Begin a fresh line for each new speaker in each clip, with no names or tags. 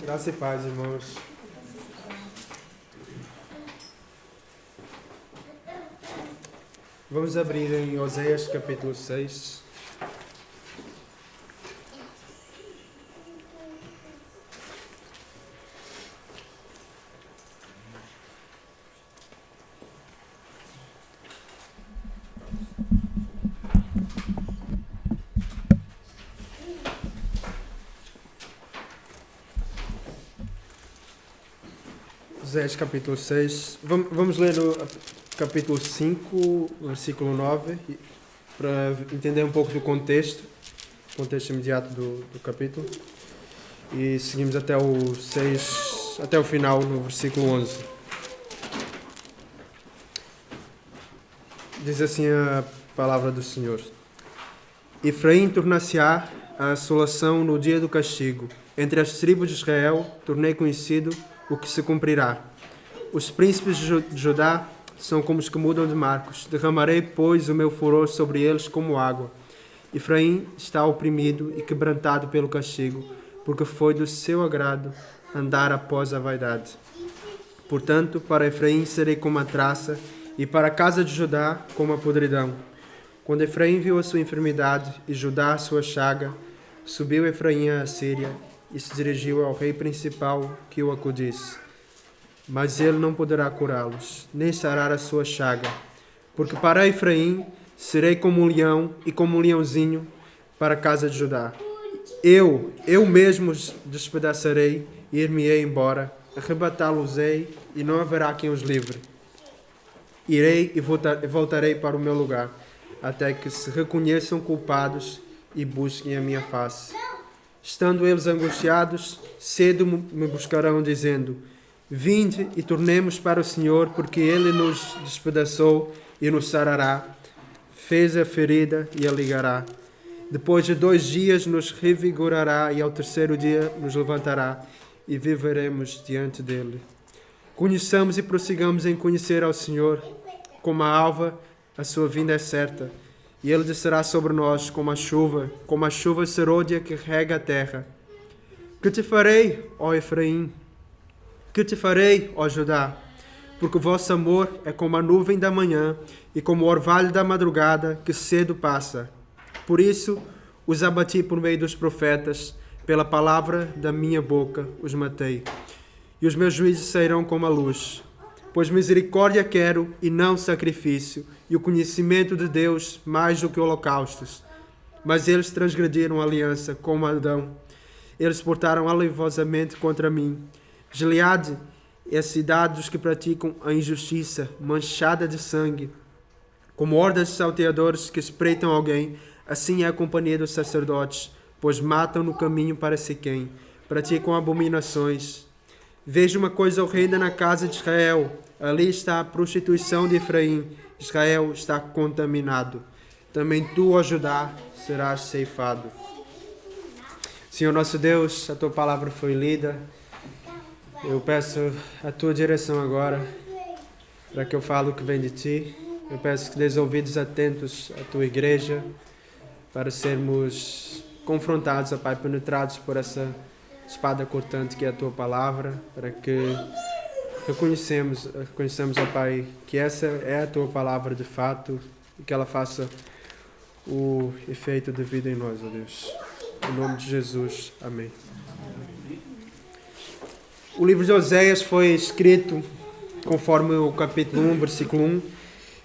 Graça e paz, irmãos. Vamos abrir em Oséias capítulo 6. Oséias capítulo 6. Vamos ler o capítulo 5, versículo 9, para entender um pouco do contexto imediato do capítulo. E seguimos até o 6, até o final, no versículo 11. Diz assim a palavra do Senhor: Efraim tornar-se-á a assolação no dia do castigo. Entre as tribos de Israel tornei conhecido o que se cumprirá. Os príncipes de Judá são como os que mudam de marcos. Derramarei, pois, o meu furor sobre eles como água. Efraim está oprimido e quebrantado pelo castigo, porque foi do seu agrado andar após a vaidade. Portanto, para Efraim serei como a traça, e para a casa de Judá como a podridão. Quando Efraim viu a sua enfermidade e Judá a sua chaga, subiu Efraim a Síria e se dirigiu ao rei principal que o acudisse. Mas ele não poderá curá-los, nem sarar a sua chaga, porque para Efraim serei como um leão e como um leãozinho para a casa de Judá. Eu mesmo os despedaçarei e ir-me-ei embora, arrebatá-los-ei e não haverá quem os livre. Irei e voltarei para o meu lugar, até que se reconheçam culpados e busquem a minha face. Estando eles angustiados, cedo me buscarão, dizendo: Vinde e tornemos para o Senhor, porque Ele nos despedaçou e nos sarará, fez a ferida e a ligará. Depois de 2 dias nos revigorará e ao 3º dia nos levantará e viveremos diante dele. Conheçamos e prossigamos em conhecer ao Senhor. Como a alva, a sua vinda é certa, e Ele descerá sobre nós como a chuva serôdia que rega a terra. Que te farei, ó Efraim? Que te farei, ó Judá? Porque o vosso amor é como a nuvem da manhã e como o orvalho da madrugada que cedo passa. Por isso os abati por meio dos profetas, pela palavra da minha boca os matei. E os meus juízos sairão como a luz. Pois misericórdia quero e não sacrifício, e o conhecimento de Deus mais do que holocaustos. Mas eles transgrediram a aliança como Adão. Eles portaram alevosamente contra mim. Gileade é a cidade dos que praticam a injustiça, manchada de sangue. Como hordas de salteadores que espreitam alguém, assim é a companhia dos sacerdotes, pois matam no caminho para Siquém, praticam abominações. Vejo uma coisa horrenda na casa de Israel. Ali está a prostituição de Efraim. Israel está contaminado. Também tu, ó Judá, serás ceifado. Senhor nosso Deus, a tua palavra foi lida. Eu peço a tua direção agora, para que eu fale o que vem de ti. Eu peço que dês ouvidos atentos à tua igreja, para sermos confrontados, ó Pai, penetrados por essa espada cortante que é a tua palavra, para que reconheçamos, ó Pai, que essa é a tua palavra de fato e que ela faça o efeito de vida em nós, ó Deus. Em nome de Jesus. Amém. O livro de Oséias foi escrito, conforme o capítulo 1, versículo 1,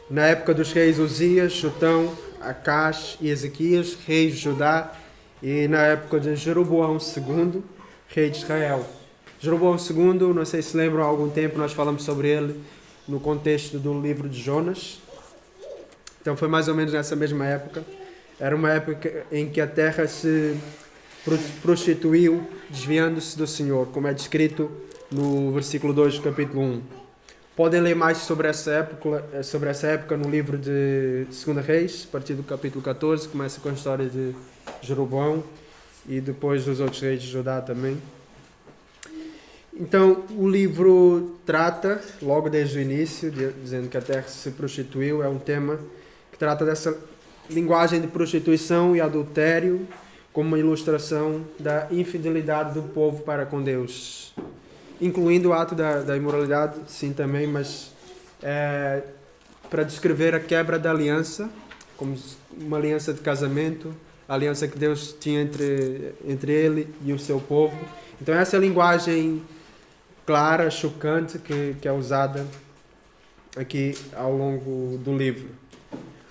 na época dos reis Uzias, Jotão, Acás e Ezequias, reis de Judá, e na época de Jeroboão II, rei de Israel. Jeroboão II, não sei se lembram, há algum tempo nós falamos sobre ele no contexto do livro de Jonas. Então foi mais ou menos nessa mesma época. Era uma época em que a terra se prostituiu, desviando-se do Senhor, como é descrito no versículo 2 do capítulo 1. Podem ler mais sobre essa época no livro de 2 Reis, a partir do capítulo 14, começa com a história de Jeroboão e depois dos outros reis de Judá também. Então, o livro trata, logo desde o início, dizendo que a terra se prostituiu, é um tema que trata dessa linguagem de prostituição e adultério, como uma ilustração da infidelidade do povo para com Deus, incluindo o ato da imoralidade, sim, também, mas para descrever a quebra da aliança, como uma aliança de casamento, a aliança que Deus tinha entre ele e o seu povo. Então essa é a linguagem clara, chocante, que é usada aqui ao longo do livro.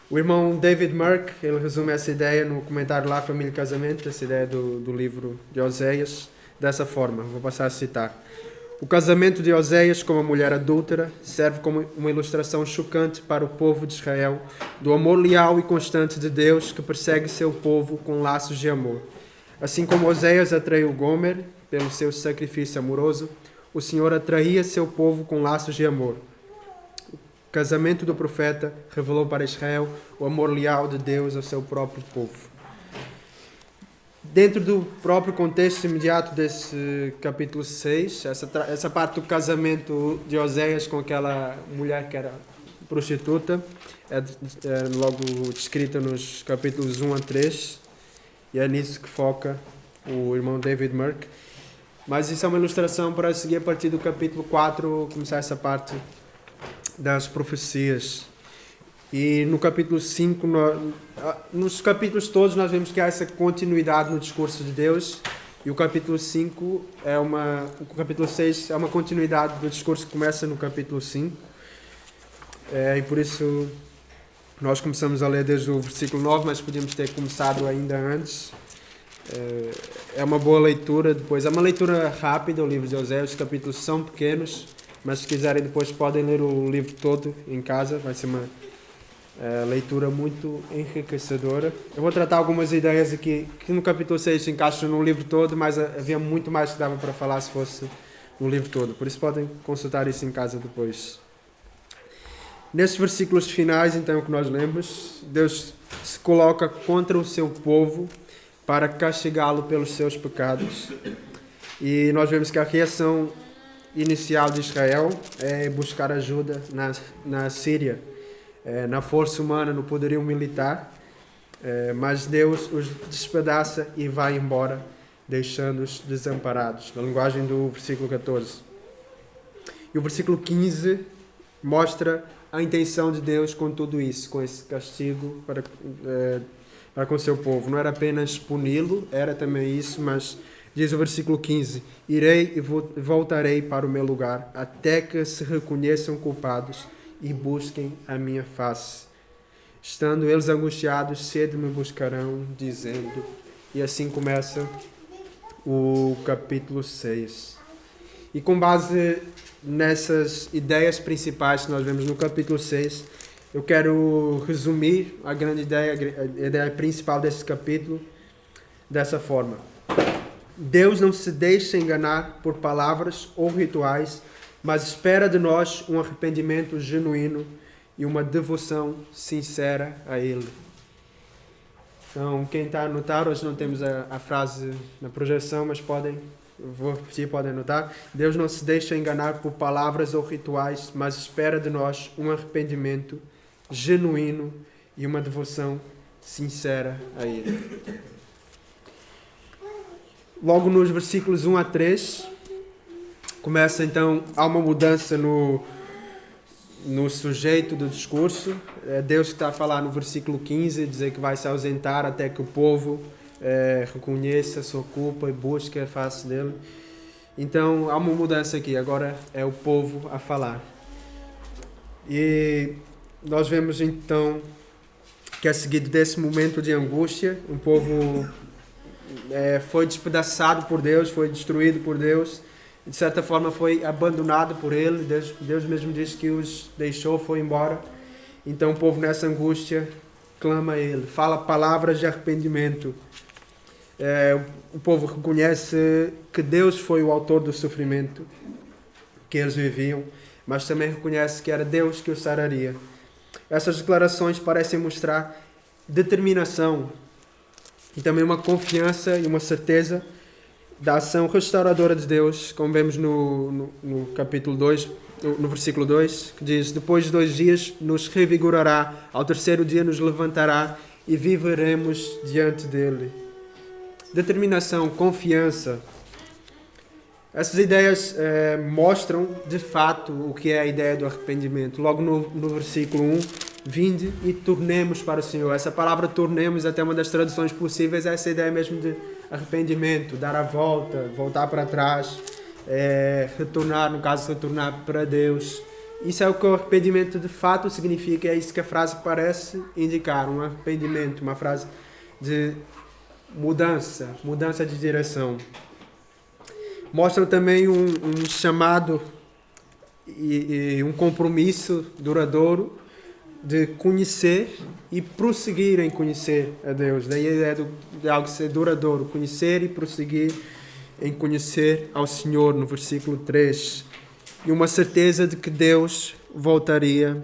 O irmão David Merck, ele resume essa ideia no comentário lá, Família e Casamento, essa ideia do livro de Oséias, dessa forma. Vou passar a citar. O casamento de Oséias com a mulher adúltera serve como uma ilustração chocante para o povo de Israel do amor leal e constante de Deus que persegue seu povo com laços de amor. Assim como Oséias atraiu Gomer pelo seu sacrifício amoroso, o Senhor atraía seu povo com laços de amor. O casamento do profeta revelou para Israel o amor leal de Deus ao seu próprio povo. Dentro do próprio contexto imediato desse capítulo 6, essa parte do casamento de Oséias com aquela mulher que era prostituta, é logo descrita nos capítulos 1 a 3, e é nisso que foca o irmão David Merck. Mas isso é uma ilustração para seguir a partir do capítulo 4, começar essa parte das profecias. E no capítulo 5, nos capítulos todos nós vemos que há essa continuidade no discurso de Deus, e o capítulo 5 o capítulo 6 é uma continuidade do discurso que começa no capítulo 5. E por isso nós começamos a ler desde o versículo 9, mas podíamos ter começado ainda antes. É uma boa leitura depois. É uma leitura rápida, o livro de Oséias, os capítulos são pequenos, mas se quiserem depois podem ler o livro todo em casa, vai ser uma leitura muito enriquecedora. Eu vou tratar algumas ideias aqui que no capítulo 6 se encaixam no livro todo, mas havia muito mais que dava para falar se fosse no livro todo. Por isso podem consultar isso em casa depois. Nesses versículos finais, então, que nós lemos, Deus se coloca contra o seu povo para castigá-lo pelos seus pecados. E nós vemos que a reação inicial de Israel é buscar ajuda na Síria, na força humana, no poderio militar, mas Deus os despedaça e vai embora, deixando-os desamparados, na linguagem do versículo 14. E o versículo 15 mostra a intenção de Deus com tudo isso, com esse castigo para com o seu povo. Não era apenas puni-lo, era também isso, mas diz o versículo 15: irei e voltarei para o meu lugar, até que se reconheçam culpados e busquem a minha face. Estando eles angustiados, cedo me buscarão, dizendo... E assim começa o capítulo 6. E com base nessas ideias principais que nós vemos no capítulo 6, eu quero resumir a grande ideia, a ideia principal desse capítulo dessa forma. Deus não se deixa enganar por palavras ou rituais, mas espera de nós um arrependimento genuíno e uma devoção sincera a Ele. Então, quem está a anotar, hoje não temos a frase na projeção, mas vou repetir, podem anotar. Deus não se deixa enganar por palavras ou rituais, mas espera de nós um arrependimento genuíno e uma devoção sincera a Ele. Logo nos versículos 1 a 3, começa então, há uma mudança no sujeito do discurso. É Deus que está a falar no versículo 15, dizer que vai se ausentar até que o povo reconheça a sua culpa e busque a face dele. Então há uma mudança aqui, agora é o povo a falar. E nós vemos então que a seguir desse momento de angústia, o povo foi despedaçado por Deus, foi destruído por Deus, de certa forma foi abandonado por Ele. Deus mesmo diz que os deixou, foi embora. Então o povo nessa angústia clama a Ele, fala palavras de arrependimento. O povo reconhece que Deus foi o autor do sofrimento que eles viviam, mas também reconhece que era Deus que os sararia. Essas declarações parecem mostrar determinação e também uma confiança e uma certeza da ação restauradora de Deus, como vemos no capítulo 2, no versículo 2, que diz: depois de 2 dias nos revigorará, ao terceiro dia nos levantará e viveremos diante dele. determinação, confiança. Essas ideias mostram, de fato, o que é a ideia do arrependimento. Logo no versículo 1, vinde e tornemos para o Senhor. Essa palavra tornemos, até uma das traduções possíveis, é essa ideia mesmo de arrependimento, dar a volta, voltar para trás, retornar, no caso, retornar para Deus. Isso é o que o arrependimento de fato significa, é isso que a frase parece indicar, um arrependimento, uma frase de mudança de direção. Mostra também um chamado e um compromisso duradouro de conhecer e prosseguir em conhecer a Deus. Daí a ideia de algo ser duradouro, conhecer e prosseguir em conhecer ao Senhor, no versículo 3. E uma certeza de que Deus voltaria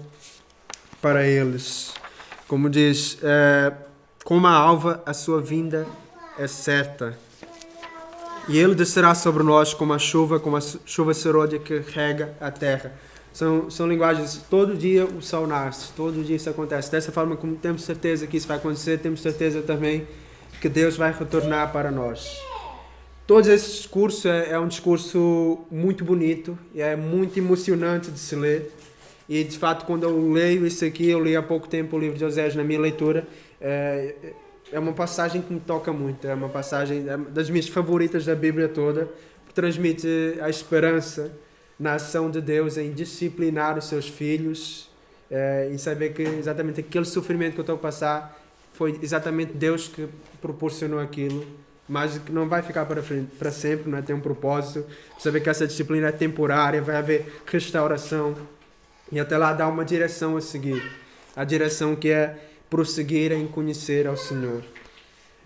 para eles. Como diz, como a alva, a sua vinda é certa. E Ele descerá sobre nós como a chuva serôdia que rega a terra. São linguagens, todo dia o sol nasce, todo dia isso acontece. Dessa forma, como temos certeza que isso vai acontecer, temos certeza também que Deus vai retornar para nós. Todo esse discurso é um discurso muito bonito, e é muito emocionante de se ler. E, de fato, quando eu leio isso aqui, eu li há pouco tempo o livro de Osés na minha leitura, é uma passagem que me toca muito, é uma passagem das minhas favoritas da Bíblia toda, que transmite a esperança na ação de Deus em disciplinar os seus filhos, em saber que exatamente aquele sofrimento que eu estou a passar foi exatamente Deus que proporcionou aquilo, mas que não vai ficar para sempre, não é? Tem um propósito, saber que essa disciplina é temporária, vai haver restauração, e até lá dá uma direção a seguir, a direção que é prosseguir em conhecer ao Senhor.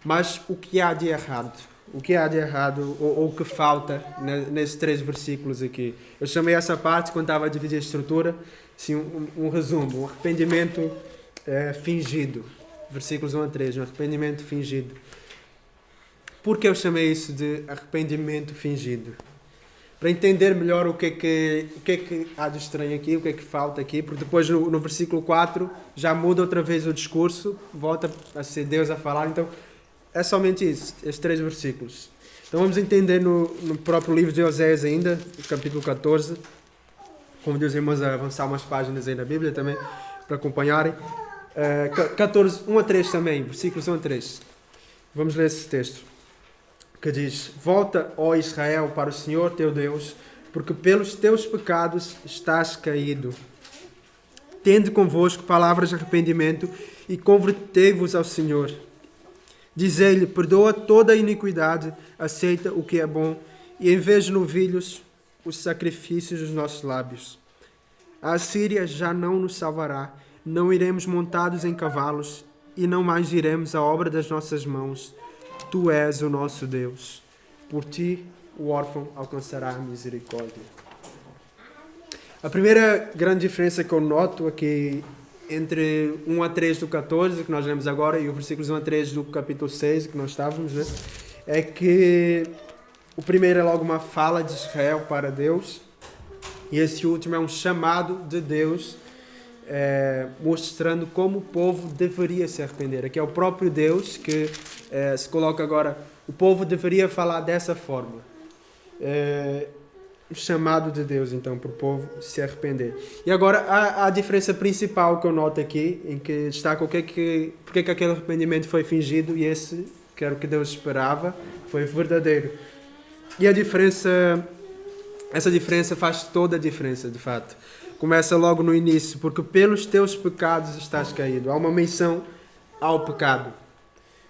Mas o que há de errado? O que há de errado ou o que falta nesses 3 versículos aqui? Eu chamei essa parte, quando estava a dividir a estrutura, assim, um resumo, um arrependimento fingido. Versículos 1 a 3, um arrependimento fingido. Por que eu chamei isso de arrependimento fingido? Para entender melhor o que é que há de estranho aqui, o que é que falta aqui, porque depois no versículo 4 já muda outra vez o discurso, volta a ser Deus a falar, então é somente isso, estes 3 versículos. Então vamos entender no próprio livro de Osés ainda, capítulo 14, convido os irmãos a avançar umas páginas aí na Bíblia também, para acompanharem. 14, 1 a 3 também, versículos 1 a 3. Vamos ler esse texto, que diz: Volta, ó Israel, para o Senhor teu Deus, porque pelos teus pecados estás caído. Tende convosco palavras de arrependimento e convertei-vos ao Senhor. Dizei-lhe: perdoa toda a iniquidade, aceita o que é bom, e em vez de novilhos, os sacrifícios dos nossos lábios. A Assíria já não nos salvará, não iremos montados em cavalos, e não mais iremos à obra das nossas mãos. Tu és o nosso Deus. Por ti, o órfão alcançará a misericórdia. A primeira grande diferença que eu noto aqui entre 1 a 3 do 14, que nós lemos agora, e o versículos 1 a 3 do capítulo 6, que nós estávamos, né? É que o primeiro é logo uma fala de Israel para Deus, e esse último é um chamado de Deus, mostrando como o povo deveria se arrepender. Aqui é o próprio Deus que se coloca agora, o povo deveria falar dessa forma. O chamado de Deus, então, para o povo se arrepender. E agora, a diferença principal que eu noto aqui, em que destaca porque que aquele arrependimento foi fingido e esse, que era o que Deus esperava, foi verdadeiro. E essa diferença faz toda a diferença, de fato. Começa logo no início, porque pelos teus pecados estás caído. Há uma menção ao pecado.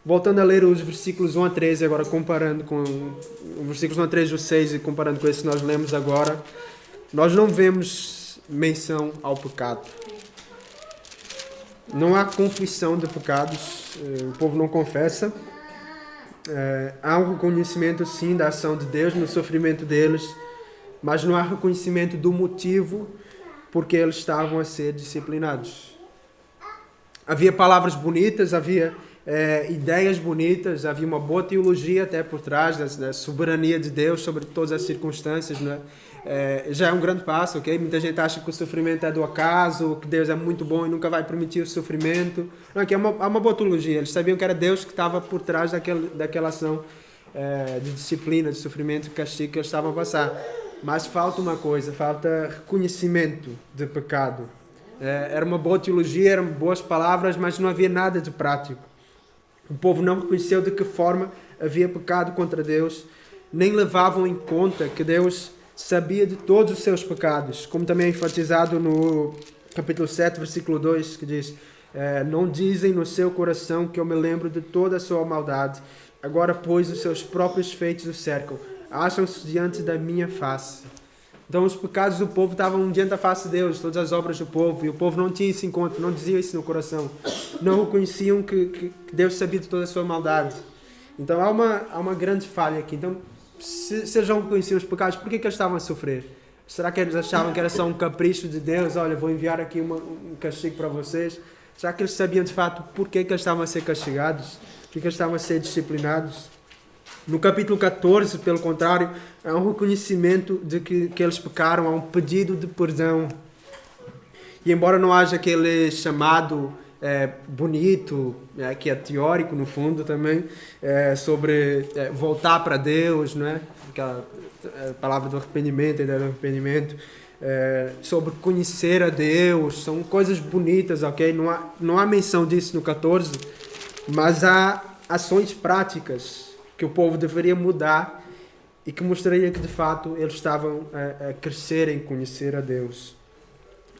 Voltando a ler os versículos 1 a 13, agora comparando com os versículos 1 a 3 do 6 e comparando com esse que nós lemos agora, nós não vemos menção ao pecado. Não há confissão de pecados, o povo não confessa. Há um reconhecimento, sim, da ação de Deus no sofrimento deles, mas não há reconhecimento do motivo porque eles estavam a ser disciplinados. Havia palavras bonitas, havia ideias bonitas, havia uma boa teologia até por trás da soberania de Deus sobre todas as circunstâncias, né? já é um grande passo, ok? Muita gente acha que o sofrimento é do acaso, que Deus é muito bom e nunca vai permitir o sofrimento. Não, aqui é uma boa teologia. Eles sabiam que era Deus que estava por trás daquela ação de disciplina, de sofrimento, de castigo que eles estavam a passar. Mas falta uma coisa, falta reconhecimento de pecado. Era uma boa teologia, eram boas palavras, mas não havia nada de prático. O povo não reconheceu de que forma havia pecado contra Deus, nem levavam em conta que Deus sabia de todos os seus pecados, como também é enfatizado no capítulo 7, versículo 2, que diz: não dizem no seu coração que eu me lembro de toda a sua maldade, agora pois os seus próprios feitos o cercam, acham-se diante da minha face. Então os pecados do povo estavam diante da face de Deus, todas as obras do povo, e o povo não tinha isso em conta, não dizia isso no coração, não reconheciam que Deus sabia de toda a sua maldade. Então há uma grande falha aqui. Então, se eles não reconheciam os pecados, por que eles estavam a sofrer? Será que eles achavam que era só um capricho de Deus? Olha, vou enviar aqui um castigo para vocês. Será que eles sabiam de fato por que eles estavam a ser castigados? Por que eles estavam a ser disciplinados? No capítulo 14, pelo contrário, há um reconhecimento de que eles pecaram, há um pedido de perdão. E embora não haja aquele chamado bonito, que é teórico no fundo também, sobre voltar para Deus, não é? Aquela palavra do arrependimento, a ideia do arrependimento, sobre conhecer a Deus, são coisas bonitas, ok? Não há menção disso no 14, mas há ações práticas que o povo deveria mudar e que mostraria que de fato eles estavam a crescer em conhecer a Deus.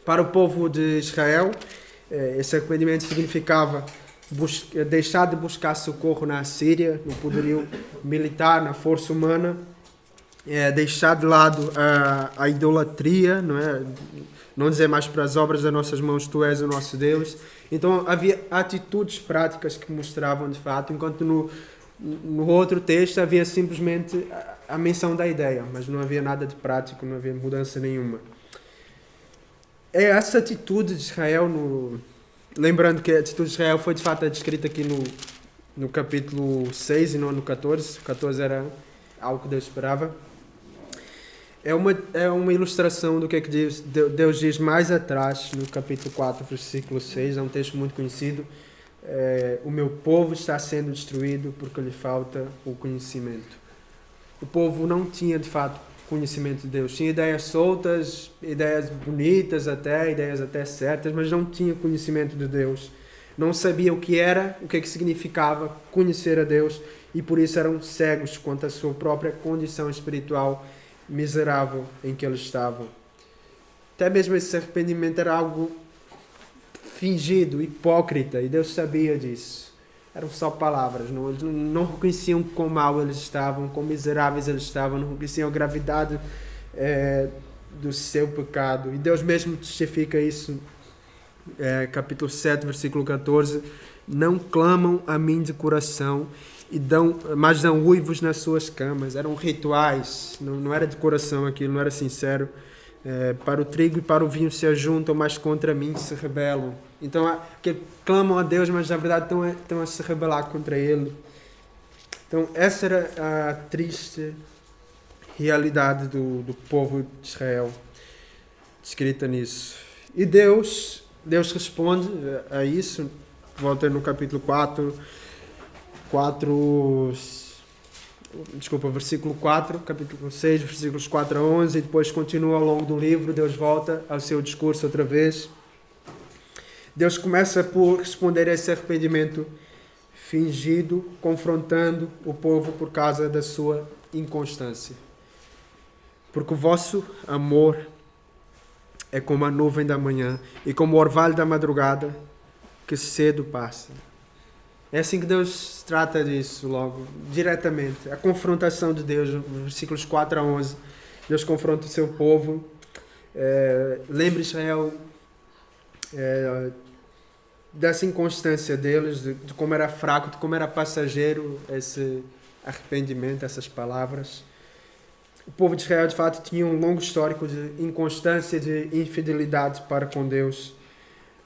Para o povo de Israel, esse arrependimento significava deixar de buscar socorro na Assíria, no poderio militar, na força humana, deixar de lado a idolatria, não é? Não dizer mais para as obras das nossas mãos, tu és o nosso Deus. Então havia atitudes práticas que mostravam de fato, enquanto no outro texto havia simplesmente a menção da ideia, mas não havia nada de prático, não havia mudança nenhuma. É essa atitude de Israel, lembrando que a atitude de Israel foi de fato descrita aqui no capítulo 6 e não no 14. O 14 era algo que Deus esperava. É uma ilustração do que é que Deus diz mais atrás, no capítulo 4, versículo 6. É um texto muito conhecido. O meu povo está sendo destruído porque lhe falta o conhecimento. O povo não tinha de fato conhecimento de Deus, tinha ideias soltas, ideias bonitas até, ideias até certas, mas não tinha conhecimento de Deus, não sabia o que era, o que é que significava conhecer a Deus, e por isso eram cegos quanto à sua própria condição espiritual miserável em que eles estavam. Até mesmo esse arrependimento era algo fingido, hipócrita, e Deus sabia disso. Eram só palavras, eles não reconheciam quão mal eles estavam, quão miseráveis eles estavam, não reconheciam a gravidade do seu pecado. E Deus mesmo testifica isso, capítulo 7, versículo 14. Não clamam a mim de coração, mas dão uivos nas suas camas. Eram rituais, não era de coração aquilo, não era sincero. Para o trigo e para o vinho se ajuntam, mas contra mim se rebelam. Então, que clamam a Deus, mas na verdade estão a se rebelar contra Ele. Então, essa era a triste realidade do povo de Israel, descrita nisso. E Deus responde a isso. Volta no capítulo versículo 4, capítulo 6, versículos 4 a 11, e depois continua ao longo do livro. Deus volta ao seu discurso outra vez. Deus começa por responder a esse arrependimento fingido, confrontando o povo por causa da sua inconstância. Porque o vosso amor é como a nuvem da manhã e como o orvalho da madrugada que cedo passa. É assim que Deus trata disso logo, diretamente. A confrontação de Deus, versículos 4 a 11. Deus confronta o seu povo. Lembra Israel dessa inconstância deles, de como era fraco, de como era passageiro esse arrependimento, essas palavras. O povo de Israel, de fato, tinha um longo histórico de inconstância, de infidelidade para com Deus.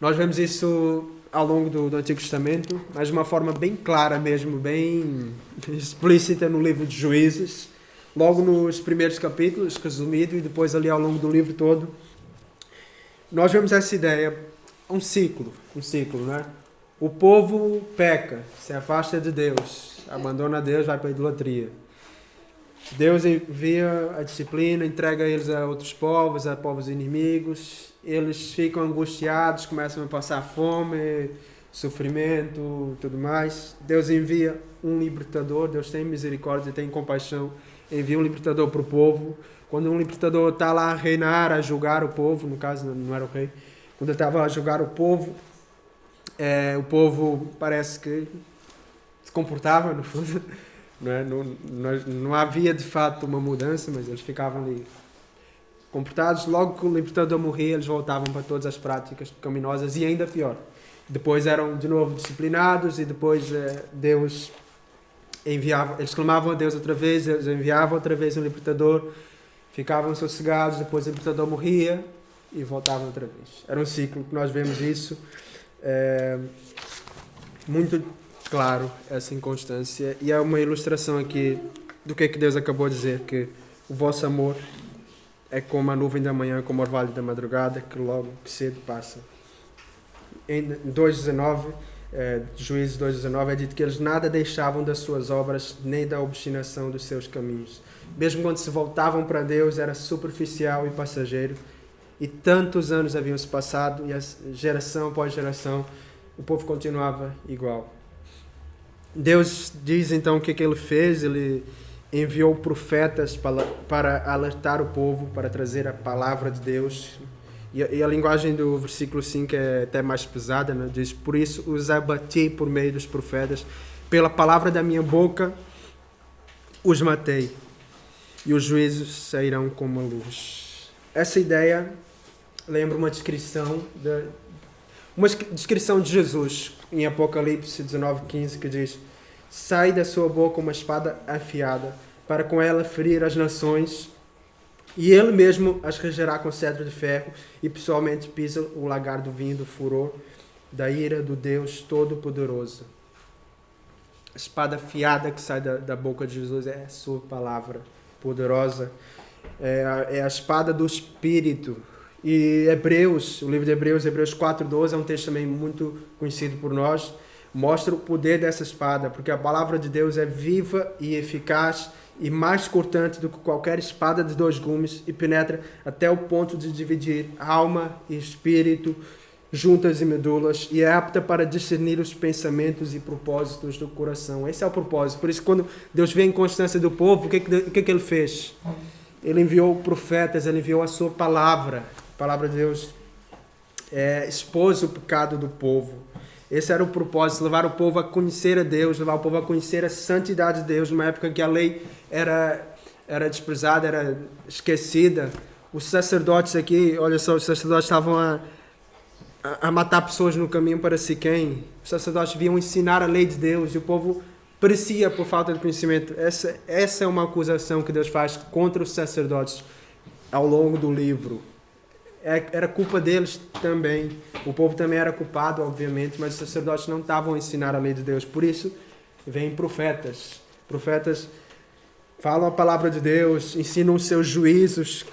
Nós vemos isso ao longo do Antigo Testamento, mas de uma forma bem clara mesmo, bem explícita no livro de Juízes. logo nos primeiros capítulos, resumido, e depois ali ao longo do livro todo, nós vemos essa ideia, um ciclo, né? O povo peca, se afasta de Deus, abandona Deus, vai para a idolatria. Deus envia a disciplina, entrega eles a outros povos, a povos inimigos. Eles ficam angustiados, começam a passar fome, sofrimento, tudo mais. Deus envia um libertador, Deus tem misericórdia, tem compaixão, envia um libertador para o povo. Quando um libertador está lá a reinar, a julgar o povo, no caso não era o rei, quando ele estava a julgar o povo parece que se comportava, no fundo. Não havia de fato uma mudança, mas eles ficavam ali comportados. Logo que o libertador morria, eles voltavam para todas as práticas pecaminosas e ainda pior. Depois eram de novo disciplinados e depois Deus enviava, eles clamavam a Deus outra vez, Deus enviava outra vez um libertador, ficavam sossegados, depois o libertador morria e voltavam outra vez. Era um ciclo que nós vemos isso muito claro, essa inconstância, e é uma ilustração aqui do que Deus acabou de dizer, que o vosso amor é como a nuvem da manhã, como o orvalho da madrugada, que logo que cedo passa. Em 2:19, Juízes 2:19, é dito que eles nada deixavam das suas obras, nem da obstinação dos seus caminhos. Mesmo quando se voltavam para Deus, era superficial e passageiro, e tantos anos haviam se passado, e geração após geração, o povo continuava igual. Deus diz então o que ele fez. Ele enviou profetas para alertar o povo, para trazer a palavra de Deus. E a linguagem do versículo 5 é até mais pesada, né? Diz: por isso os abati por meio dos profetas, pela palavra da minha boca os matei, e os juízos sairão como a luz. Essa ideia lembra uma descrição de Jesus em Apocalipse 19:15, que diz: sai da sua boca uma espada afiada, para com ela ferir as nações, e ele mesmo as regerá com cetro de ferro, e pessoalmente pisa o lagar do vinho do furor da ira do Deus Todo-Poderoso. A espada afiada que sai da boca de Jesus é a sua palavra poderosa, é a espada do Espírito. E o livro de Hebreus 4:12, é um texto também muito conhecido por nós, mostra o poder dessa espada, porque a palavra de Deus é viva e eficaz e mais cortante do que qualquer espada de 2 gumes, e penetra até o ponto de dividir alma e espírito, juntas e medulas, e é apta para discernir os pensamentos e propósitos do coração. Esse é o propósito. Por isso, quando Deus vê a inconstância do povo, o que ele fez? Ele enviou profetas, ele enviou a sua palavra. A palavra de Deus expôs o pecado do povo. Esse era o propósito, levar o povo a conhecer a Deus, levar o povo a conhecer a santidade de Deus, numa época que a lei era desprezada, era esquecida. Os sacerdotes aqui, olha só, os sacerdotes estavam a matar pessoas no caminho para Siquém. Os sacerdotes vinham ensinar a lei de Deus e o povo perecia por falta de conhecimento. Essa é uma acusação que Deus faz contra os sacerdotes ao longo do livro. Era culpa deles também. O povo também era culpado, obviamente, mas os sacerdotes não estavam a ensinar a lei de Deus. Por isso, vêm profetas. Profetas falam a palavra de Deus, ensinam os seus juízos,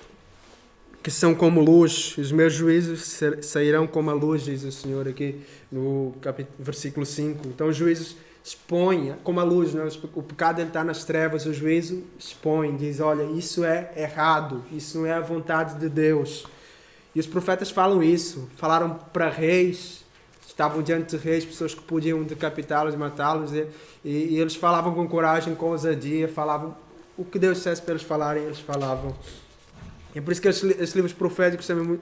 que são como luz. Os meus juízos sairão como a luz, diz o Senhor aqui no versículo 5. Então, os juízos expõem como a luz, né? O pecado está nas trevas, o juízo expõe, diz: olha, isso é errado, isso não é a vontade de Deus. E os profetas falam isso, falaram para reis, estavam diante de reis, pessoas que podiam decapitá-los e matá-los, e eles falavam com coragem, com ousadia, falavam o que Deus dissesse para eles falarem, eles falavam. E é por isso que esses livros proféticos também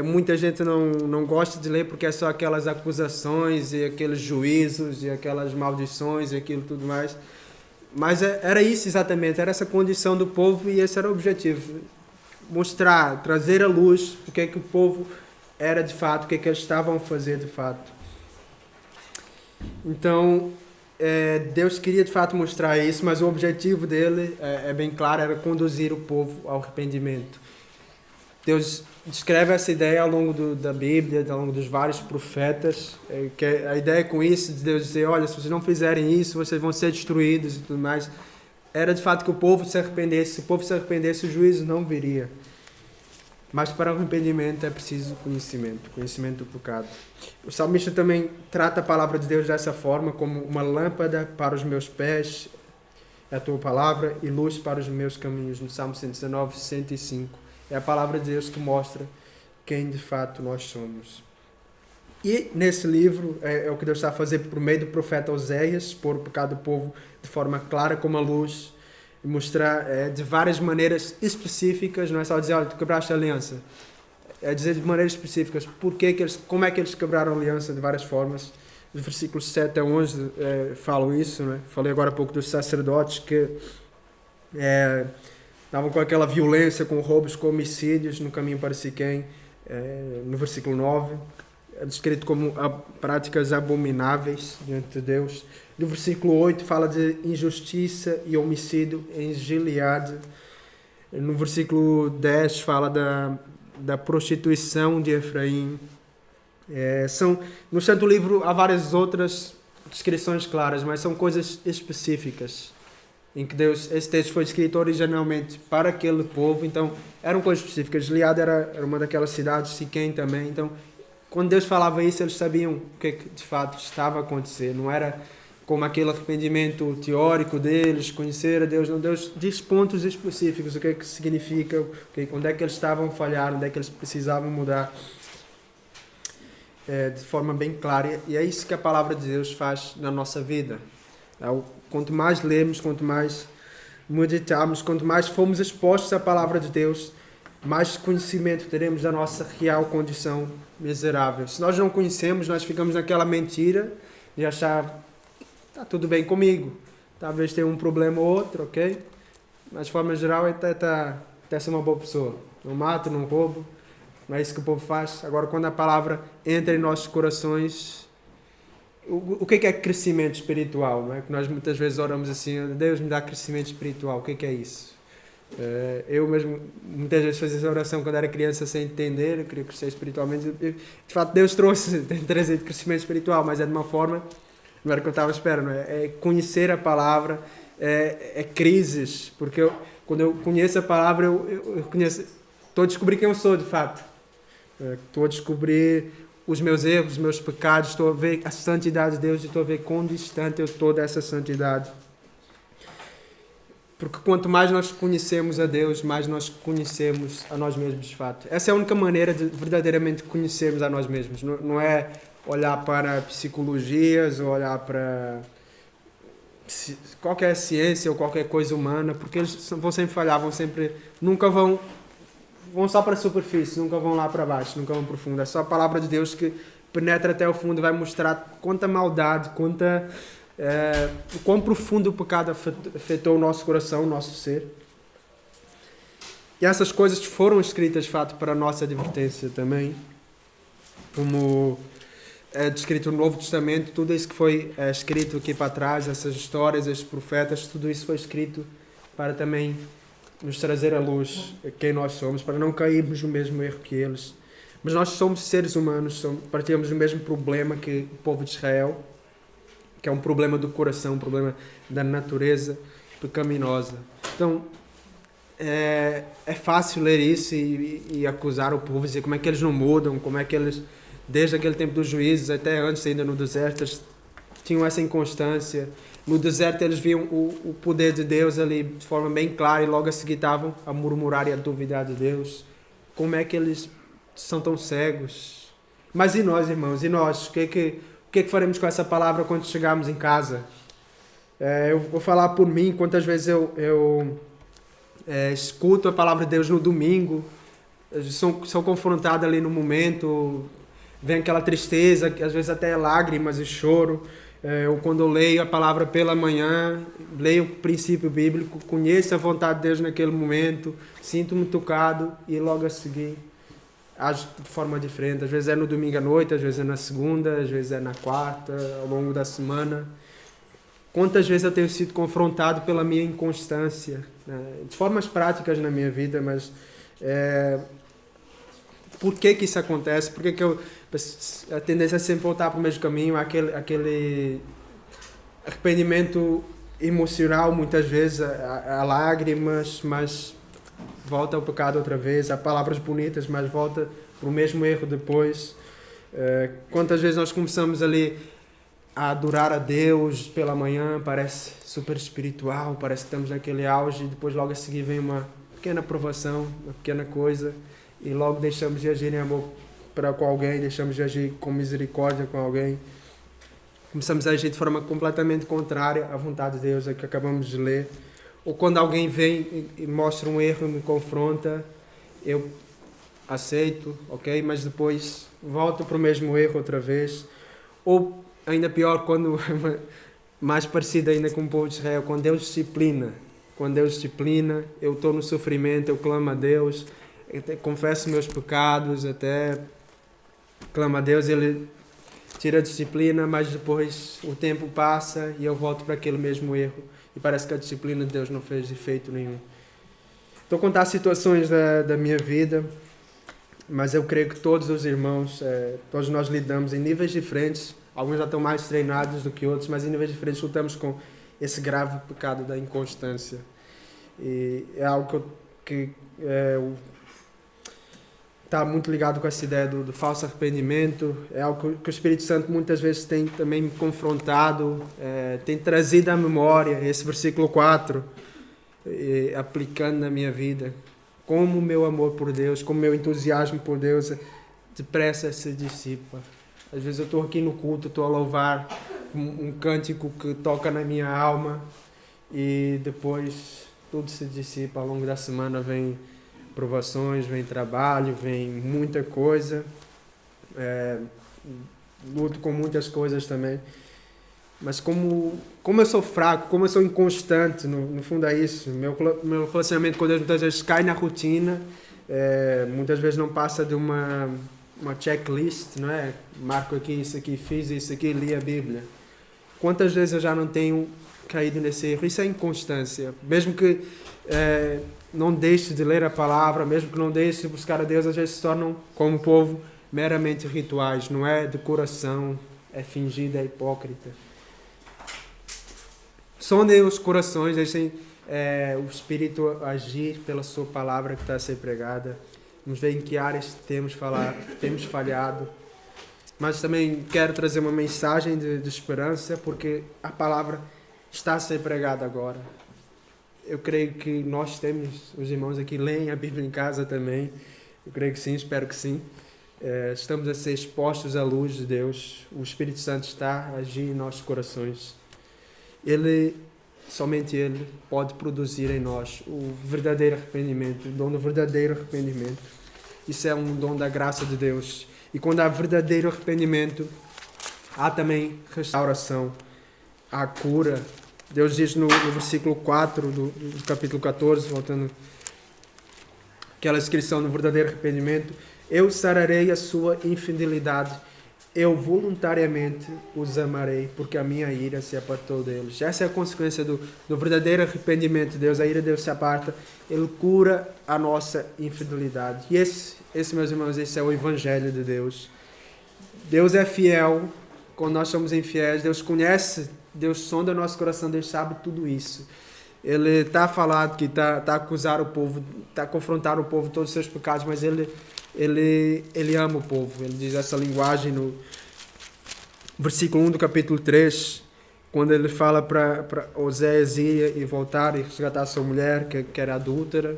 muita gente não gosta de ler, porque é só aquelas acusações e aqueles juízos e aquelas maldições e aquilo tudo mais. Mas era isso exatamente, era essa condição do povo, e esse era o objetivo. Mostrar, trazer à luz o que é que o povo era de fato, o que é que eles estavam a fazer de fato. Então, Deus queria de fato mostrar isso, mas o objetivo dele é bem claro, era conduzir o povo ao arrependimento. Deus descreve essa ideia ao longo da Bíblia, ao longo dos vários profetas, que a ideia com isso de Deus dizer: olha, se vocês não fizerem isso, vocês vão ser destruídos e tudo mais. era de fato que o povo se arrependesse. Se o povo se arrependesse, o juízo não viria. Mas para o arrependimento é preciso conhecimento do pecado. O salmista também trata a palavra de Deus dessa forma, como uma lâmpada para os meus pés, é a tua palavra, e luz para os meus caminhos, no Salmo 119, 105. É a palavra de Deus que mostra quem de fato nós somos. E nesse livro é o que Deus está a fazer por meio do profeta Oséias, expor o pecado do povo de forma clara como a luz, e mostrar de várias maneiras específicas, não é só dizer, olha, tu quebraste a aliança. É dizer de maneiras específicas como é que eles quebraram a aliança de várias formas. Os versículos 7 a 11 falam isso, não é? Falei agora há pouco dos sacerdotes que estavam com aquela violência, com roubos, com homicídios no caminho para Siquém, no versículo 9. É descrito como práticas abomináveis diante de Deus. No versículo 8 fala de injustiça e homicídio em Gileade. No versículo 10 fala da prostituição de Efraim. No Santo Livro há várias outras descrições claras, mas são coisas específicas em que esse texto foi escrito originalmente para aquele povo, então eram coisas específicas. Gileade era uma daquelas cidades, Siquém também, então quando Deus falava isso, eles sabiam o que de fato estava a acontecer. Não era como aquele arrependimento teórico deles, conhecer a Deus. Não, Deus diz pontos específicos, o que é que significa, onde é que eles estavam a falhar, onde é que eles precisavam mudar, de forma bem clara. E é isso que a palavra de Deus faz na nossa vida. Quanto mais lemos, quanto mais meditamos, quanto mais formos expostos à palavra de Deus, mais conhecimento teremos da nossa real condição miserável. Se nós não conhecemos, nós ficamos naquela mentira de achar, está tudo bem comigo, talvez tenha um problema ou outro, ok? Mas de forma geral, até ser uma boa pessoa. Não mato, não roubo, não é isso que o povo faz. Agora, quando a palavra entra em nossos corações, o que é crescimento espiritual? Não é? Que nós muitas vezes oramos assim, Deus me dá crescimento espiritual, o que é isso? Eu mesmo muitas vezes fazia essa oração quando era criança sem entender, eu queria crescer espiritualmente. De fato, Deus tem trazido crescimento espiritual, mas é de uma forma, não era o que eu estava esperando, não é? É conhecer a palavra, é crises, porque quando eu conheço a palavra, eu conheço, estou a descobrir quem eu sou de fato, estou a descobrir os meus erros, os meus pecados, estou a ver a santidade de Deus e estou a ver quão distante eu estou dessa santidade. Porque quanto mais nós conhecemos a Deus, mais nós conhecemos a nós mesmos de fato. Essa é a única maneira de verdadeiramente conhecermos a nós mesmos. Não é olhar para psicologias ou olhar para qualquer ciência ou qualquer coisa humana, porque eles vão sempre falhar, nunca vão só para a superfície, nunca vão lá para baixo, nunca vão profundo. É só a palavra de Deus que penetra até o fundo, vai mostrar quanta maldade, o quão profundo o pecado afetou o nosso coração, o nosso ser. E essas coisas foram escritas, de fato, para a nossa advertência também. Como é descrito no Novo Testamento, tudo isso que foi escrito aqui para trás, essas histórias, esses profetas, tudo isso foi escrito para também nos trazer à luz quem nós somos, para não cairmos no mesmo erro que eles. Mas nós somos seres humanos, partilhamos o mesmo problema que o povo de Israel, que é um problema do coração, um problema da natureza pecaminosa. Então, é fácil ler isso e acusar o povo, dizer como é que eles não mudam, como é que eles, desde aquele tempo dos juízes, até antes ainda no deserto, eles tinham essa inconstância. No deserto eles viam o poder de Deus ali de forma bem clara e logo a seguir estavam a murmurar e a duvidar de Deus. Como é que eles são tão cegos? Mas e nós, irmãos? E nós? O que é que faremos com essa palavra quando chegarmos em casa? Eu vou falar por mim, quantas vezes eu escuto a palavra de Deus no domingo, sou confrontado ali no momento, vem aquela tristeza, às vezes até lágrimas e choro. Quando eu leio a palavra pela manhã, leio o princípio bíblico, conheço a vontade de Deus naquele momento, sinto-me tocado e logo a seguir ajo de forma diferente. Às vezes é no domingo à noite, às vezes é na segunda, às vezes é na quarta, ao longo da semana. Quantas vezes eu tenho sido confrontado pela minha inconstância, né? De formas práticas na minha vida, mas por que isso acontece? Por que a tendência é sempre voltar para o mesmo caminho, aquele arrependimento emocional muitas vezes, há lágrimas, mas volta ao pecado outra vez, há palavras bonitas, mas volta para o mesmo erro depois. Quantas vezes nós começamos ali a adorar a Deus pela manhã, parece super espiritual, parece que estamos naquele auge, e depois logo a seguir vem uma pequena provação, uma pequena coisa, e logo deixamos de agir em amor com alguém, deixamos de agir com misericórdia com alguém, começamos a agir de forma completamente contrária à vontade de Deus, a que acabamos de ler. Ou quando alguém vem e mostra um erro e me confronta, eu aceito, ok, mas depois volto para o mesmo erro outra vez. Ou ainda pior, quando mais parecido ainda com o povo de Israel, quando Deus disciplina. Quando Deus disciplina, eu estou no sofrimento, eu clamo a Deus, confesso meus pecados, até clamo a Deus, Ele tira a disciplina, mas depois o tempo passa e eu volto para aquele mesmo erro. E parece que a disciplina de Deus não fez efeito nenhum. Estou a contar situações da minha vida, mas eu creio que todos os irmãos, todos nós lidamos em níveis diferentes. Alguns já estão mais treinados do que outros, mas em níveis diferentes lutamos com esse grave pecado da inconstância. E é algo que está muito ligado com essa ideia do falso arrependimento. É algo que o Espírito Santo muitas vezes tem também me confrontado, tem trazido à memória esse versículo 4, aplicando na minha vida. Como o meu amor por Deus, como o meu entusiasmo por Deus depressa se dissipa. Às vezes eu estou aqui no culto, estou a louvar um cântico que toca na minha alma e depois tudo se dissipa. Ao longo da semana vem provações, vem trabalho, vem muita coisa. Luto com muitas coisas também. Mas como eu sou fraco, como eu sou inconstante, no fundo é isso. Meu relacionamento com Deus muitas vezes cai na rotina, muitas vezes não passa de uma checklist, não é? Marco aqui, isso aqui, fiz isso aqui, li a Bíblia. Quantas vezes eu já não tenho caído nesse erro? Isso é inconstância. Mesmo que não deixe de ler a palavra, mesmo que não deixe de buscar a Deus, às vezes se tornam, como o povo, meramente rituais. Não é de coração, é fingido, é hipócrita. Sondem os corações, deixem o Espírito agir pela sua palavra que está a ser pregada. Vamos ver em que áreas temos falhado. Mas também quero trazer uma mensagem de esperança, porque a palavra está a ser pregada agora. Eu creio que nós temos, os irmãos aqui leem a Bíblia em casa também. Eu creio que sim, espero que sim. Estamos a ser expostos à luz de Deus. O Espírito Santo está a agir em nossos corações. Somente Ele pode produzir em nós o verdadeiro arrependimento, o dom do verdadeiro arrependimento. Isso é um dom da graça de Deus. E quando há verdadeiro arrependimento, há também restauração, há cura. Deus diz no versículo 4 do capítulo 14, voltando aquela inscrição no verdadeiro arrependimento: eu sararei a sua infidelidade, eu voluntariamente os amarei, porque a minha ira se apartou deles. Essa é a consequência do verdadeiro arrependimento de Deus. A ira de Deus se aparta, Ele cura a nossa infidelidade. E esse, meus irmãos, esse é o Evangelho de Deus. Deus é fiel quando nós somos infiéis. Deus conhece, Deus sonda o nosso coração, Deus sabe tudo isso. Ele está a falar que está a acusar o povo, está a confrontar o povo de todos os seus pecados, mas Ele ama o povo. Ele diz essa linguagem no versículo 1 do capítulo 3, quando ele fala para Oséias ir e voltar e resgatar a sua mulher, que era adúltera.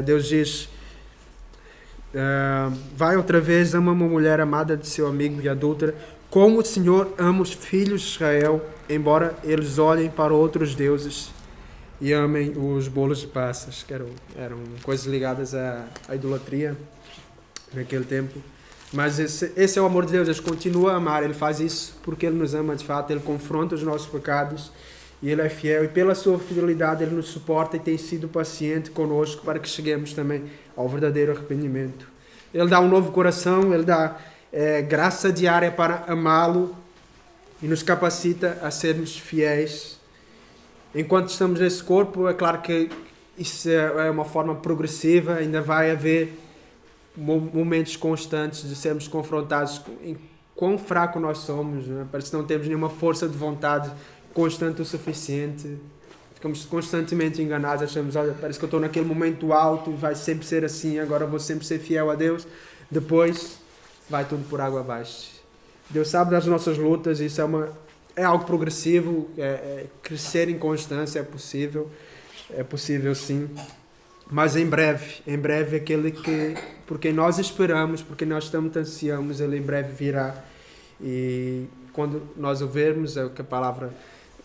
Deus diz: vai outra vez, ama uma mulher amada de seu amigo e adúltera, como o Senhor ama os filhos de Israel, embora eles olhem para outros deuses e amem os bolos de passas, que eram coisas ligadas à idolatria naquele tempo. Mas esse é o amor de Deus. Ele continua a amar, Ele faz isso porque Ele nos ama de fato. Ele confronta os nossos pecados e Ele é fiel, e pela sua fidelidade Ele nos suporta e tem sido paciente conosco para que cheguemos também ao verdadeiro arrependimento. Ele dá um novo coração, Ele dá graça diária para amá-lo e nos capacita a sermos fiéis. Enquanto estamos nesse corpo, é claro que isso é uma forma progressiva, ainda vai haver momentos constantes de sermos confrontados em quão fraco nós somos, né? Parece que não temos nenhuma força de vontade constante o suficiente. Ficamos constantemente enganados, achamos, olha, parece que eu estou naquele momento alto e vai sempre ser assim, agora vou sempre ser fiel a Deus. Depois vai tudo por água abaixo. Deus sabe das nossas lutas, isso é algo progressivo, crescer em constância é possível sim. Mas em breve aquele que, por quem nós esperamos, por quem nós tanto ansiamos, ele em breve virá. E quando nós o vermos, é o que a palavra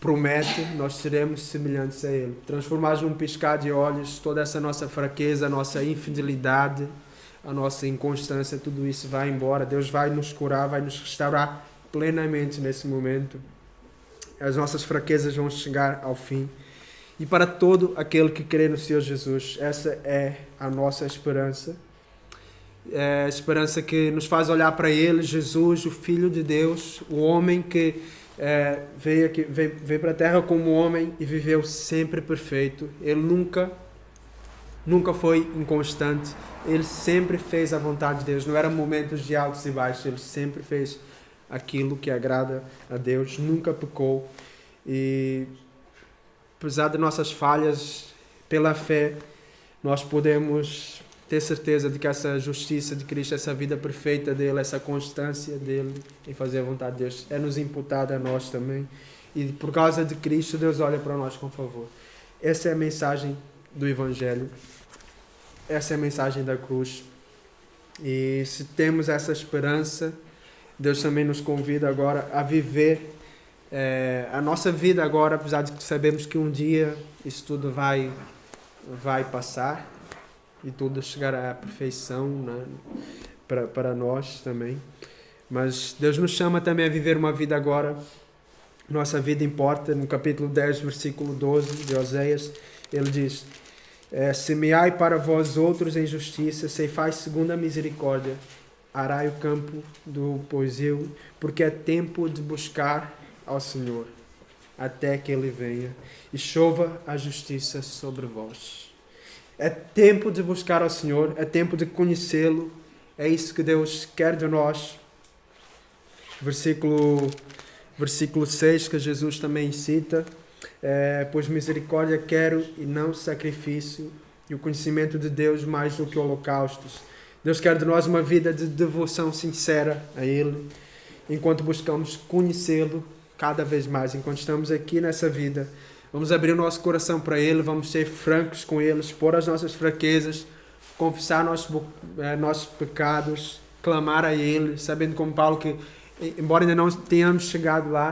promete, nós seremos semelhantes a ele. Transformados num piscar de olhos, toda essa nossa fraqueza, a nossa infidelidade, a nossa inconstância, tudo isso vai embora. Deus vai nos curar, vai nos restaurar plenamente nesse momento. As nossas fraquezas vão chegar ao fim. E para todo aquele que crê no Senhor Jesus, essa é a nossa esperança. É a esperança que nos faz olhar para Ele, Jesus, o Filho de Deus, o homem que veio para a terra como homem e viveu sempre perfeito. Ele nunca foi inconstante. Ele sempre fez a vontade de Deus. Não eram momentos de altos e baixos. Ele sempre fez aquilo que agrada a Deus. Nunca pecou. E apesar de nossas falhas, pela fé, nós podemos ter certeza de que essa justiça de Cristo, essa vida perfeita dele, essa constância dele em fazer a vontade de Deus, é nos imputada a nós também. E por causa de Cristo, Deus olha para nós com favor. Essa é a mensagem do Evangelho. Essa é a mensagem da cruz. E se temos essa esperança, Deus também nos convida agora a viver a nossa vida agora, apesar de que sabemos que um dia isso tudo vai passar e tudo chegará à perfeição, né? para nós também. Mas Deus nos chama também a viver uma vida agora. Nossa vida importa. No capítulo 10, versículo 12 de Oséias, ele diz: semeai para vós outros em justiça, ceifai segundo a misericórdia, arai o campo do poiseu, porque é tempo de buscar ao Senhor, até que Ele venha, e chova a justiça sobre vós. É tempo de buscar ao Senhor, é tempo de conhecê-lo, é isso que Deus quer de nós. Versículo 6, que Jesus também cita, pois misericórdia quero e não sacrifício, e o conhecimento de Deus mais do que holocaustos. Deus quer de nós uma vida de devoção sincera a Ele, enquanto buscamos conhecê-lo cada vez mais, enquanto estamos aqui nessa vida. Vamos abrir o nosso coração para Ele, vamos ser francos com Ele, expor as nossas fraquezas, confessar nossos pecados, clamar a Ele, sabendo como Paulo que, embora ainda não tenhamos chegado lá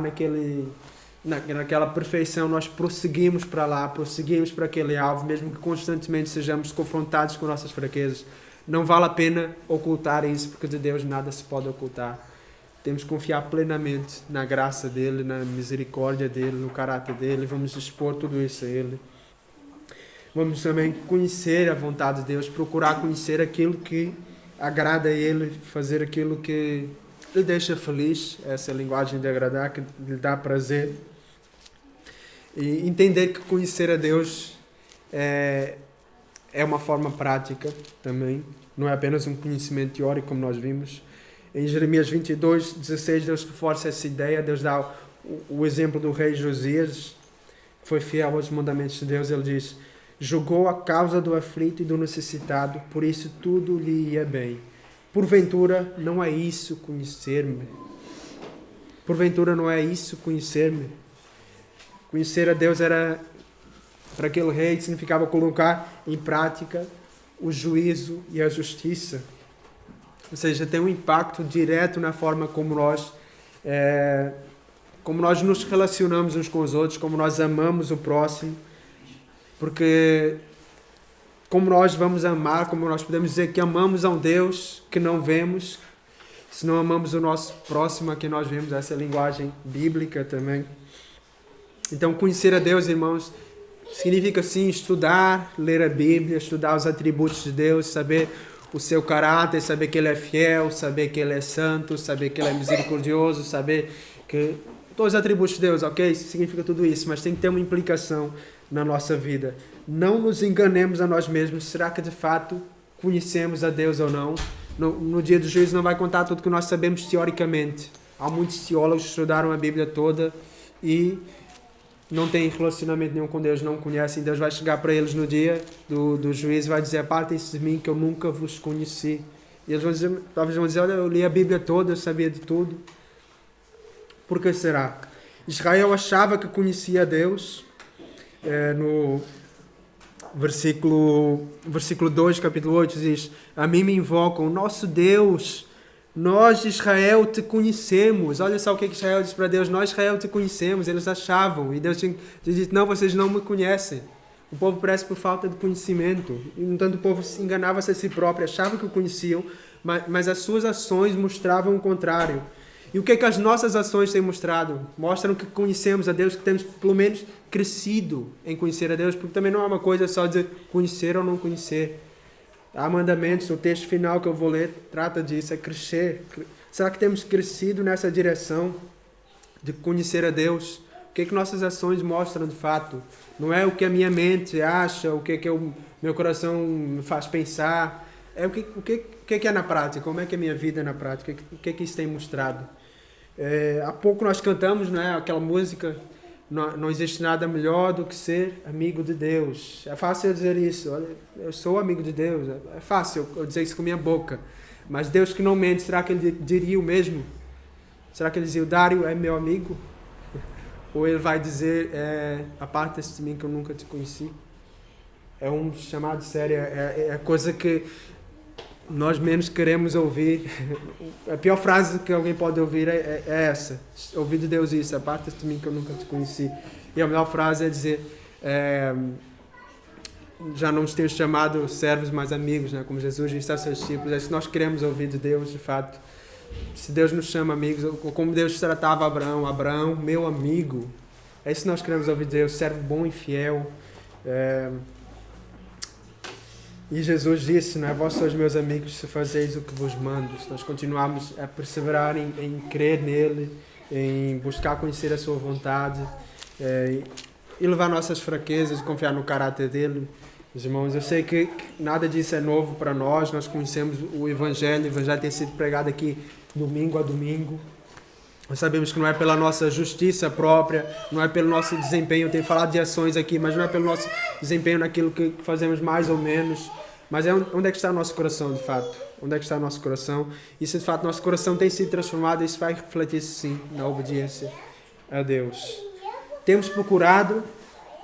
naquela perfeição, nós prosseguimos para lá, prosseguimos para aquele alvo, mesmo que constantemente sejamos confrontados com nossas fraquezas. Não vale a pena ocultar isso, porque de Deus nada se pode ocultar. Temos que confiar plenamente na graça dEle, na misericórdia dEle, no caráter dEle. Vamos expor tudo isso a Ele. Vamos também conhecer a vontade de Deus, procurar conhecer aquilo que agrada a Ele, fazer aquilo que lhe deixa feliz, essa é a linguagem de agradar, que lhe dá prazer. E entender que conhecer a Deus é uma forma prática também, não é apenas um conhecimento teórico, como nós vimos. Em Jeremias 22:16, Deus reforça essa ideia. Deus dá o exemplo do rei Josias, que foi fiel aos mandamentos de Deus. Ele diz: julgou a causa do aflito e do necessitado, por isso tudo lhe ia bem. Porventura, não é isso conhecer-me? Porventura, não é isso conhecer-me? Conhecer a Deus era, para aquele rei, significava colocar em prática o juízo e a justiça. Ou seja, tem um impacto direto na forma como nós nos relacionamos uns com os outros, como nós amamos o próximo. Porque como nós vamos amar, como nós podemos dizer que amamos a um Deus que não vemos, se não amamos o nosso próximo a quem nós vemos, essa é a linguagem bíblica também. Então, conhecer a Deus, irmãos, significa sim estudar, ler a Bíblia, estudar os atributos de Deus, saber o seu caráter, saber que Ele é fiel, saber que Ele é santo, saber que Ele é misericordioso, saber que todos os atributos de Deus, ok? Significa tudo isso, mas tem que ter uma implicação na nossa vida. Não nos enganemos a nós mesmos. Será que de fato conhecemos a Deus ou não? No dia do juízo não vai contar tudo que nós sabemos teoricamente. Há muitos teólogos que estudaram a Bíblia toda e não têm relacionamento nenhum com Deus, não conhecem. Deus vai chegar para eles no dia do juízo e vai dizer: apartem-se de mim que eu nunca vos conheci. E eles vão dizer, talvez vão dizer: olha, eu li a Bíblia toda, eu sabia de tudo. Por que será? Israel achava que conhecia Deus. No versículo 2, capítulo 8, diz: a mim me invocam, nosso Deus, nós, Israel, te conhecemos. Olha só o que Israel diz para Deus: nós, Israel, te conhecemos. Eles achavam, e Deus disse: não, vocês não me conhecem. O povo parece por falta de conhecimento. E, no entanto, o povo enganava-se a si próprio, achava que o conheciam, mas as suas ações mostravam o contrário. E o que é que as nossas ações têm mostrado? Mostram que conhecemos a Deus, que temos pelo menos crescido em conhecer a Deus, porque também não é uma coisa só de conhecer ou não conhecer. Há mandamentos, o texto final que eu vou ler trata disso, é crescer. Será que temos crescido nessa direção de conhecer a Deus? O que é que nossas ações mostram de fato? Não é o que a minha mente acha, o que é que o meu coração me faz pensar. É o que é na prática, como é que é a minha vida é na prática, o que é que isso tem mostrado. Há pouco nós cantamos, não é, aquela música: não existe nada melhor do que ser amigo de Deus. É fácil eu dizer isso: olha, eu sou amigo de Deus. É fácil eu dizer isso com a minha boca. Mas Deus que não mente, será que Ele diria o mesmo? Será que Ele dizia: o Dário é meu amigo? Ou Ele vai dizer: aparta-se de mim que eu nunca te conheci? É um chamado sério, é a coisa que nós menos queremos ouvir. A pior frase que alguém pode ouvir é essa: ouvir de Deus isso: aparta-se de mim que eu nunca te conheci. E a melhor frase é dizer: já não nos temos chamado servos, mas amigos, né? Como Jesus disse aos seus discípulos. É isso que nós queremos ouvir de Deus, de fato. Se Deus nos chama amigos, como Deus tratava Abraão, meu amigo. É isso que nós queremos ouvir de Deus: servo bom e fiel. E Jesus disse, não é? Vós sois meus amigos se fazeis o que vos mando. Se nós continuarmos a perseverar em crer nele, em buscar conhecer a sua vontade, e levar nossas fraquezas, confiar no caráter dele. Meus irmãos, eu sei que nada disso é novo para nós. Nós conhecemos o Evangelho tem sido pregado aqui domingo a domingo. Nós sabemos que não é pela nossa justiça própria, não é pelo nosso desempenho. Eu tenho falado de ações aqui, mas não é pelo nosso desempenho naquilo que fazemos mais ou menos. Mas onde é que está o nosso coração, de fato? Onde é que está o nosso coração? E se de fato nosso coração tem sido transformado, isso vai refletir, sim, na obediência a Deus. Temos procurado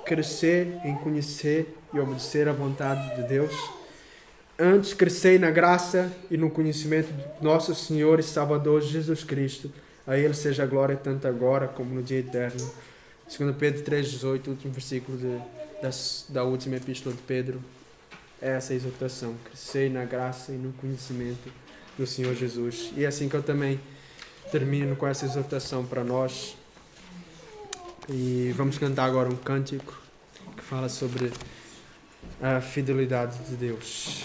crescer em conhecer e obedecer à vontade de Deus. Antes, crescei na graça e no conhecimento do nosso Senhor e Salvador Jesus Cristo. A Ele seja a glória tanto agora como no dia eterno. 2 Pedro 3,18, último versículo da última epístola de Pedro. É essa a exortação: crescei na graça e no conhecimento do Senhor Jesus. E é assim que eu também termino com essa exortação para nós. E vamos cantar agora um cântico que fala sobre a fidelidade de Deus.